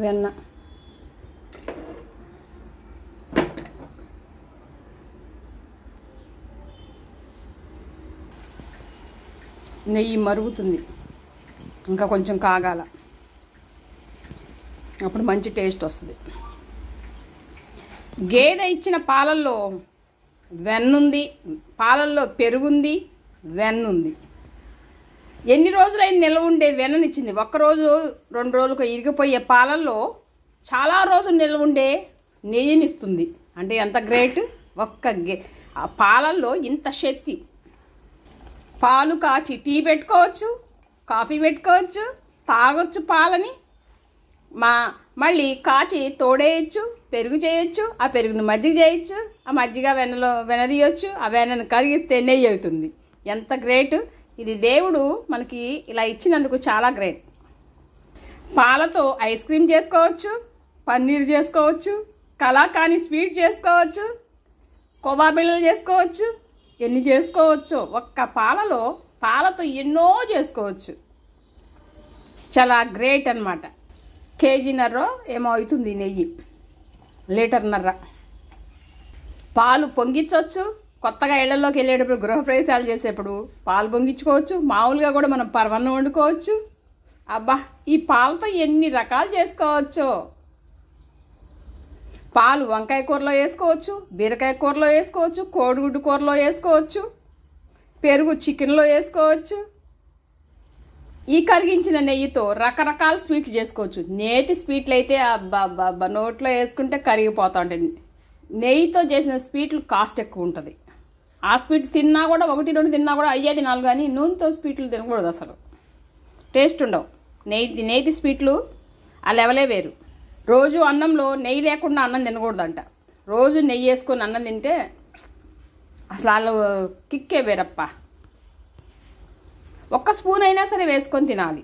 వెన్న, నెయ్యి మరుగుతుంది, ఇంకా కొంచెం కాగాల, అప్పుడు మంచి టేస్ట్ వస్తుంది. గేదె ఇచ్చిన పాలల్లో వెన్నుంది, పాలల్లో పెరుగుంది, వెన్నుంది. ఎన్ని రోజులైనా నిల్వ ఉండే వెన్ననిచ్చింది. ఒక్కరోజు 2 రోజులకు ఇరిగిపోయే పాలల్లో చాలా రోజులు నిల్వ ఉండే నెయ్యినిస్తుంది. అంటే ఎంత గ్రేట్! ఆ పాలల్లో ఇంత శక్తి. పాలు కాచి టీ పెట్టుకోవచ్చు, కాఫీ పెట్టుకోవచ్చు, తాగొచ్చు పాలని. మళ్ళీ కాచి తోడేయచ్చు, పెరుగు చేయొచ్చు, ఆ పెరుగును మజ్జిగ చేయొచ్చు, ఆ మజ్జిగ వెన్న తీయొచ్చు, ఆ వెన్నను కరిగిస్తే నెయ్యి అవుతుంది. ఎంత గ్రేట్! ఇది దేవుడు మనకి ఇలా ఇచ్చినందుకు చాలా గ్రేట్. పాలతో ఐస్ క్రీమ్ చేసుకోవచ్చు, పన్నీర్ చేసుకోవచ్చు, కలాకాని స్వీట్ చేసుకోవచ్చు, కోవా బిళ్ళలు చేసుకోవచ్చు, ఎన్ని చేసుకోవచ్చో. ఒక్క పాలతో ఎన్నో చేసుకోవచ్చు. చాలా గ్రేట్ అన్నమాట. కేజీన్నర ఏమో అవుతుంది నెయ్యి, లీటర్న్నర. పాలు పొంగించవచ్చు. కొత్తగా ఇళ్లలోకి వెళ్ళేటప్పుడు, గృహప్రవేశాలు చేసేప్పుడు పాలు పొంగించుకోవచ్చు. మామూలుగా కూడా మనం పరవన్నం వండుకోవచ్చు. అబ్బా, ఈ పాలతో ఎన్ని రకాలు చేసుకోవచ్చో. పాలు వంకాయ కూరలో వేసుకోవచ్చు, బీరకాయ కూరలో వేసుకోవచ్చు, కోడిగుడ్డు కూరలో వేసుకోవచ్చు, పెరుగు చికెన్లో వేసుకోవచ్చు. ఈ కరిగించిన నెయ్యితో రకరకాల స్వీట్లు చేసుకోవచ్చు. నేతి స్వీట్లు అయితే అబ్బా నోట్లో వేసుకుంటే కరిగిపోతూ ఉంటాయి. నెయ్యితో చేసిన స్వీట్లు కాస్ట్ ఎక్కువ ఉంటుంది. ఆ స్వీట్ తిన్నా కూడా 1-2 తిన్నా కూడా అయ్యేది 4, కానీ నూనెతో స్వీట్లు తినకూడదు, అసలు టేస్ట్ ఉండవు. నెయ్యి స్వీట్లు ఆ లెవెలే వేరు. రోజు అన్నంలో నెయ్యి లేకుండా అన్నం తినకూడదంట. రోజు నెయ్యి వేసుకొని అన్నం తింటే అసలు వాళ్ళు కిక్కే వేరప్ప. 1 స్పూన్ అయినా సరే వేసుకొని తినాలి.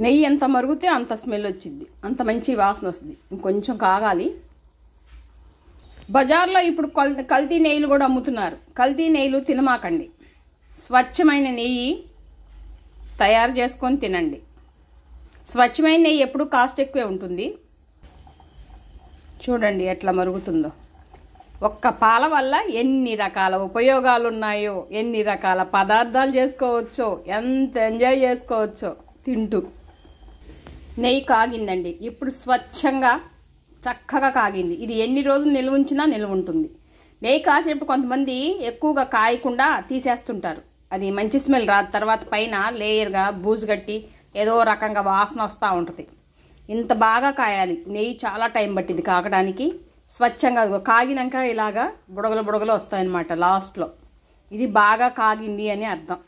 నెయ్యి ఎంత మరుగుతే అంత స్మెల్ వచ్చింది, అంత మంచి వాసన వస్తుంది. ఇంకొంచెం కాగాలి. బజార్లో ఇప్పుడు కల్తీ నెయ్యిలు కూడా అమ్ముతున్నారు. కల్తీ నెయ్యిలు తినమాకండి. స్వచ్ఛమైన నెయ్యి తయారు చేసుకొని తినండి. స్వచ్ఛమైన నెయ్యి ఎప్పుడు కాస్ట్ ఎక్కువే ఉంటుంది. చూడండి ఎట్లా మరుగుతుందో. ఒక్క పాల వల్ల ఎన్ని రకాల ఉపయోగాలు ఉన్నాయో, ఎన్ని రకాల పదార్థాలు చేసుకోవచ్చో, ఎంత ఎంజాయ్ చేసుకోవచ్చో తింటూ. నెయ్యి కాగిందండి. ఇప్పుడు స్వచ్ఛంగా చక్కగా కాగింది. ఇది ఎన్ని రోజులు నిల్వ ఉంచినా నిల్వ ఉంటుంది. నెయ్యి కాసేపు కొంతమంది ఎక్కువగా కాయకుండా తీసేస్తుంటారు. అది మంచి స్మెల్ రాదు. తర్వాత పైన లేయర్గా బూజు గట్టి ఏదో రకంగా వాసన వస్తూ ఉంటుంది. ఇంత బాగా కాయాలి. నెయ్యి చాలా టైం పట్టింది కాగడానికి. స్వచ్ఛంగా కాగినాక ఇలాగా బుడగలు వస్తాయన్నమాట లాస్ట్లో. ఇది బాగా కాగింది అని అర్థం.